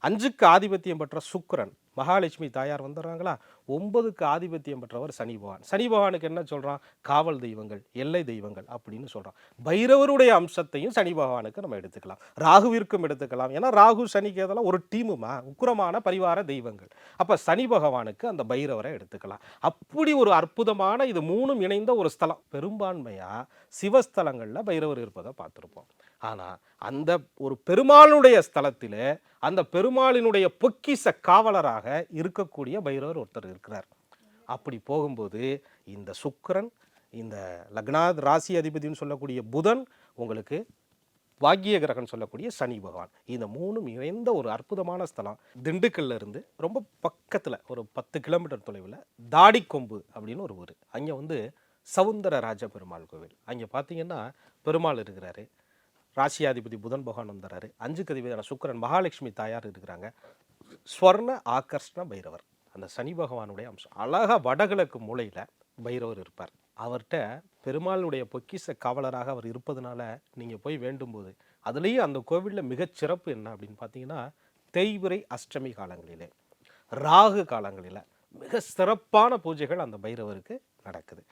5க்கு ஆதிபத்தியம் பெற்ற சுக்கிரன், மகாலட்சுமி தாயார் வந்துடுறாங்களா? 9க்கு ஆதிபத்தியம் பெற்றவர் சனி பகவான். சனி பகவானுக்கு என்ன சொல்றான்? காவல் தெய்வங்கள், எல்லை தெய்வங்கள் அப்படின்னு சொல்றான். பைரவருடைய அம்சத்தையும் சனி பகவானுக்கு நம்ம எடுத்துக்கலாம். ராகுவிற்கும் எடுத்துக்கலாம். ஏன்னா ராகு, சனி, கேதெல்லாம் ஒரு டீமுமா, உக்கிரமான பரிவார தெய்வங்கள். அப்ப சனி பகவானுக்கு அந்த பைரவரை எடுத்துக்கலாம். அப்படி ஒரு அற்புதமான இது 3ம் இணைந்த ஒரு ஸ்தலம். பெரும்பான்மையா சிவஸ்தலங்கள்ல பைரவர் இருப்பதை பார்த்திருப்போம். ஆனா அந்த ஒரு பெருமாளுடைய ஸ்தலத்திலே அந்த பெருமாளினுடைய பொக்கிஷ காவலராக இருக்கக்கூடிய பைரவர் ஒருத்தர் இருக்கிறார். அப்படி போகும்போது இந்த சுக்கிரன், இந்த லக்னாத் ராசி அதிபதினு சொல்லக்கூடிய புதன், உங்களுக்கு பாக்கிய கிரகன் சொல்லக்கூடிய சனி பகவான், இந்த 3ம் இணைந்த ஒரு அற்புதமான ஸ்தலம். திண்டுக்கல்ல இருந்து ரொம்ப பக்கத்தில் ஒரு 10 கிலோமீட்டர் தொலைவில் தாடிக்கொம்பு அப்படின்னு ஒரு ஊர். அங்கே சவுந்தரராஜ பெருமாள் கோவில். அங்கே பார்த்தீங்கன்னா பெருமாள் இருக்கிறாரு, ராசியாதிபதி புதன் பகவான் வந்துறாரு, 5க்கு அதிபதியான சுக்கிரன், மகாலட்சுமி தாயார் இருக்கிறாங்க, ஸ்வர்ண ஆகர்ஷ்ண பைரவர், அந்த சனி பகவானுடைய அம்சம். அழகா வடகிழக்கு மூலையில் பைரவர் இருப்பார். அவர்கிட்ட பெருமாளுடைய பொக்கிஷ காவலராக அவர் இருப்பதனால நீங்கள் போய் வேண்டும்போது, அதுலேயும் அந்த கோவிலில் மிகச்சிறப்பு என்ன அப்படின்னு பார்த்தீங்கன்னா, தேய்பிறை அஷ்டமி காலங்களிலே, ராகு காலங்களில் மிக சிறப்பான பூஜைகள் அந்த பைரவருக்கு நடக்குது.